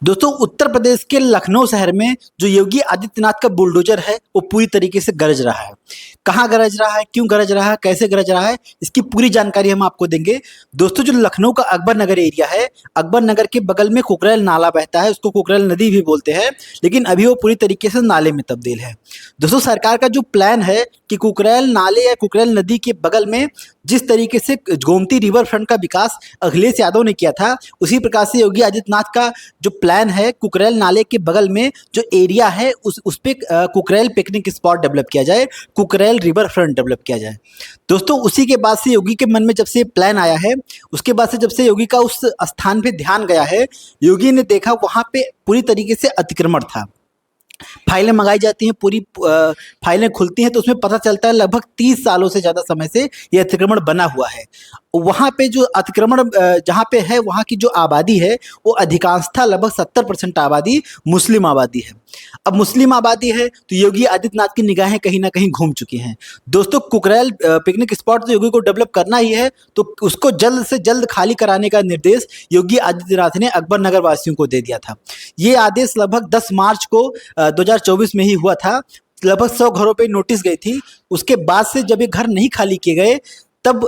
दोस्तों उत्तर प्रदेश के लखनऊ शहर में जो योगी आदित्यनाथ का बुलडोजर है वो पूरी तरीके से गरज रहा है। कहाँ गरज रहा है, क्यों गरज रहा है, कैसे गरज रहा है, इसकी पूरी जानकारी हम आपको देंगे। दोस्तों जो लखनऊ का अकबर नगर एरिया है, अकबर नगर के बगल में कुकरेल नाला बहता है, उसको कुकरेल नदी भी बोलते हैं, लेकिन अभी वो पूरी तरीके से नाले में तब्दील है। दोस्तों सरकार का जो प्लान है कि कुकरेल नाले या कुकरेल नदी के बगल में जिस तरीके से गोमती रिवर फ्रंट का विकास अखिलेश यादव ने किया था, उसी प्रकार से योगी आदित्यनाथ का जो प्लान है कुकरेल नाले के बगल में जो एरिया है उस पे कुकरेल पिकनिक स्पॉट डेवलप किया जाए, कुकरेल रिवर फ्रंट डेवलप किया जाए। दोस्तों उसी के बाद से योगी के मन में जब से प्लान आया है, उसके बाद से जब से योगी का उस स्थान पे ध्यान गया है, योगी ने देखा वहां पे पूरी तरीके से अतिक्रमण था। फाइलें मंगाई जाती हैं, पूरी फाइलें खुलती हैं तो उसमें पता चलता है लगभग 30 सालों से ज़्यादा समय से ये अतिक्रमण बना हुआ है। वहाँ पे जो अतिक्रमण जहाँ पे है वहाँ की जो आबादी है वो अधिकांशतः लगभग 70% आबादी मुस्लिम आबादी है। अब मुस्लिम आबादी है तो योगी आदित्यनाथ की निगाहें कहीं ना कहीं घूम चुकी हैं। दोस्तों कुकरेल पिकनिक स्पॉट तो योगी को डेवलप करना ही है, तो उसको जल्द से जल्द खाली कराने का निर्देश योगी आदित्यनाथ ने अकबर नगर वासियों को दे दिया था। ये आदेश लगभग 10 मार्च को 2024 में ही हुआ था। लगभग 100 घरों पे नोटिस गई थी। उसके बाद से जब ये घर नहीं खाली किए गए तब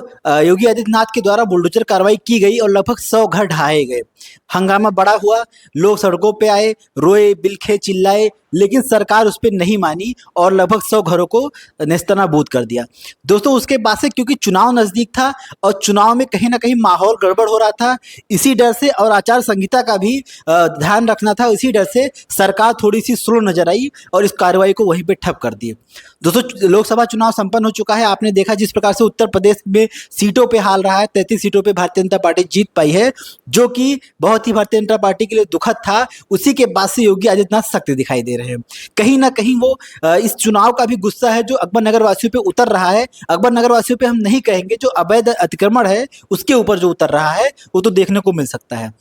योगी आदित्यनाथ के द्वारा बुलडोजर कार्रवाई की गई और लगभग 100 घर ढहाए गए। हंगामा बड़ा हुआ, लोग सड़कों पे आए, रोए, बिलखे, चिल्लाए, लेकिन सरकार उस पर नहीं मानी और लगभग 100 घरों को नेस्तनाबूद कर दिया। दोस्तों उसके बाद से क्योंकि चुनाव नज़दीक था और चुनाव में कहीं ना कहीं माहौल गड़बड़ हो रहा था, इसी डर से और आचार संहिता का भी ध्यान रखना था, इसी डर से सरकार थोड़ी सी स्लो नजर आई और इस कार्रवाई को वहीं पे ठप कर दिए। दोस्तों लोकसभा चुनाव संपन्न हो चुका है। आपने देखा जिस प्रकार से उत्तर प्रदेश में सीटों पे हाल रहा है, 33 सीटों पे भारतीय जनता पार्टी जीत पाई है, जो कि बहुत ही भारतीय जनता पार्टी के लिए दुखद था। उसी के बाद से योगी आदित्यनाथ सख्त दिखाई दे रहे हैं। कहीं ना कहीं वो इस चुनाव का भी गुस्सा है जो अकबर नगर वासियों पे उतर रहा है। अकबर नगर वासियों पे हम नहीं कहेंगे, जो अवैध अतिक्रमण है उसके ऊपर जो उतर रहा है वो तो देखने को मिल सकता है।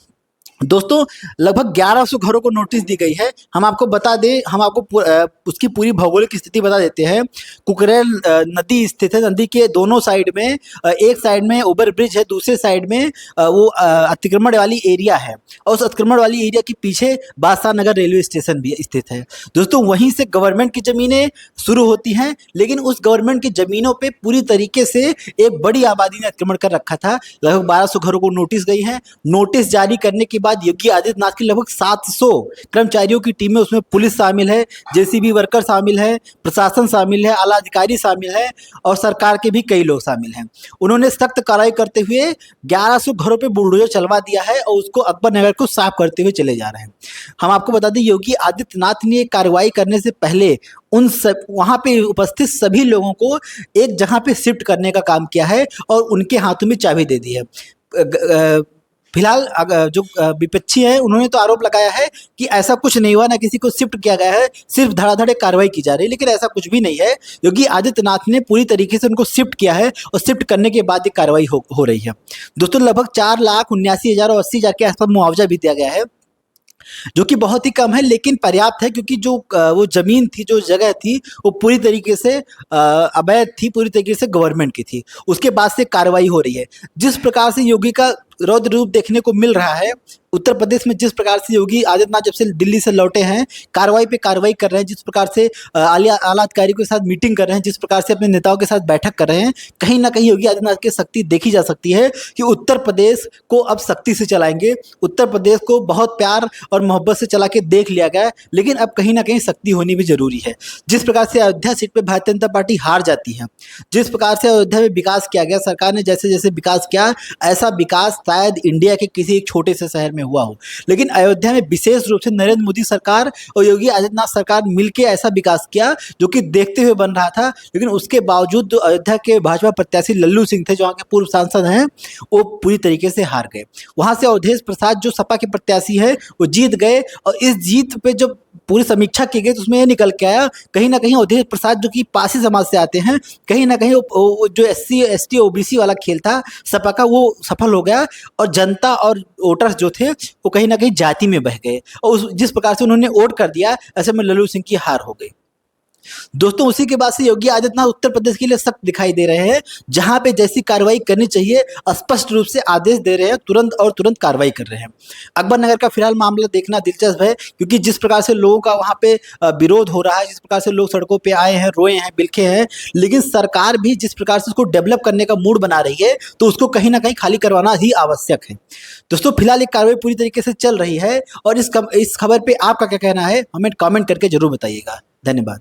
दोस्तों लगभग 1100 घरों को नोटिस दी गई है। हम आपको बता दें, हम आपको उसकी पूरी भौगोलिक स्थिति बता देते हैं। कुकरेल नदी स्थित है। नदी के दोनों साइड में एक साइड में ओवर ब्रिज है, दूसरे साइड में वो अतिक्रमण वाली एरिया है और उस अतिक्रमण वाली एरिया के पीछे बादशाह नगर रेलवे स्टेशन भी स्थित है। दोस्तों वहीं से गवर्नमेंट की ज़मीनें शुरू होती हैं, लेकिन उस गवर्नमेंट की ज़मीनों पर पूरी तरीके से एक बड़ी आबादी ने अतिक्रमण कर रखा था। लगभग 1200 घरों को नोटिस गई है। नोटिस जारी करने के बाद योगी आदित्यनाथ की लगभग 700 कर्मचारियों की टीम में, उसमें पुलिस शामिल है, जेसीबी वर्कर शामिल है, प्रशासन शामिल है, आला अधिकारी शामिल है और सरकार के भी कई लोग शामिल हैं। उन्होंने सख्त कार्रवाई करते हुए 1100 घरों पे बुलडोजर चलवा दिया है और उसको अकबर नगर को साफ करते हुए चले जा रहे हैं। हम आपको बता दें योगी आदित्यनाथ ने कार्रवाई करने से पहले उन सब वहां पे उपस्थित सभी लोगों को एक जगह पे शिफ्ट करने का काम किया है और उनके हाथों में चाबी दे दी है। फिलहाल जो विपक्षी है उन्होंने तो आरोप लगाया है कि ऐसा कुछ नहीं हुआ, ना किसी को शिफ्ट किया गया है, सिर्फ धड़ाधड़ कार्रवाई की जा रही है, लेकिन ऐसा कुछ भी नहीं है। योगी आदित्यनाथ ने पूरी तरीके से उनको शिफ्ट किया है और शिफ्ट करने के बाद ये कार्रवाई हो रही है। दोस्तों लगभग 4,79,000 और 80,000 के आसपास मुआवजा भी दिया गया है, जो कि बहुत ही कम है लेकिन पर्याप्त है, क्योंकि जो वो जमीन थी, जो जगह थी, वो पूरी तरीके से अवैध थी, पूरी तरीके से गवर्नमेंट की थी। उसके बाद से कार्रवाई हो रही है। जिस प्रकार से योगी का रौद्र रूप देखने को मिल रहा है उत्तर प्रदेश में, जिस प्रकार से योगी आदित्यनाथ जब से दिल्ली से लौटे हैं कार्रवाई पे कार्रवाई कर रहे हैं, जिस प्रकार से आला अधिकारियों के साथ मीटिंग कर रहे हैं, जिस प्रकार से अपने नेताओं के साथ बैठक कर रहे हैं, कहीं ना कहीं योगी आदित्यनाथ की शक्ति देखी जा सकती है कि उत्तर प्रदेश को अब सख्ती से चलाएंगे। उत्तर प्रदेश को बहुत प्यार और मोहब्बत से चला के देख लिया गया, लेकिन अब कहीं ना कहीं सख्ती होनी भी जरूरी है। जिस प्रकार से अयोध्या सीट पर भारतीय जनता पार्टी हार जाती है, जिस प्रकार से अयोध्या में विकास किया गया, सरकार ने जैसे जैसे विकास किया, ऐसा विकास शायद इंडिया के किसी एक छोटे से शहर में हुआ हो, लेकिन अयोध्या में विशेष रूप से नरेंद्र मोदी सरकार और योगी आदित्यनाथ सरकार मिलकर ऐसा विकास किया जो कि देखते हुए बन रहा था। लेकिन उसके बावजूद जो अयोध्या के भाजपा प्रत्याशी लल्लू सिंह थे, जो वहाँ के पूर्व सांसद हैं, वो पूरी तरीके से हार गए। वहां से अवधेश प्रसाद जो सपा के प्रत्याशी है वो जीत गए और इस जीत पे जब पूरी समीक्षा की गई तो उसमें ये निकल के आया, कहीं ना कहीं अवधेश प्रसाद जो कि पासी समाज से आते हैं, कहीं ना कहीं वो जो SC ST OBC वाला खेल था सपा का, वो सफल हो गया और जनता और वोटर्स जो थे वो कहीं ना कहीं जाति में बह गए और जिस प्रकार से उन्होंने वोट कर दिया, ऐसे में लल्लू सिंह की हार हो गई। दोस्तों उसी के बाद से योगी आदित्यनाथ उत्तर प्रदेश के लिए सख्त दिखाई दे रहे हैं, जहां पे जैसी कार्रवाई करनी चाहिए स्पष्ट रूप से आदेश दे रहे हैं, तुरंत कार्रवाई कर रहे हैं। अकबर नगर का फिलहाल मामला देखना दिलचस्प है, क्योंकि जिस प्रकार से लोगों का वहां पे विरोध हो रहा है, जिस प्रकार से लोग सड़कों पे आए हैं, रोए हैं, बिलखे हैं, लेकिन सरकार भी जिस प्रकार से उसको डेवलप करने का मूड बना रही है, तो उसको कहीं ना कहीं खाली करवाना ही आवश्यक है। दोस्तों फिलहाल एक कार्रवाई पूरी तरीके से चल रही है, और इस खबर पे आपका क्या कहना है हमें कमेंट करके जरूर बताइएगा। धन्यवाद।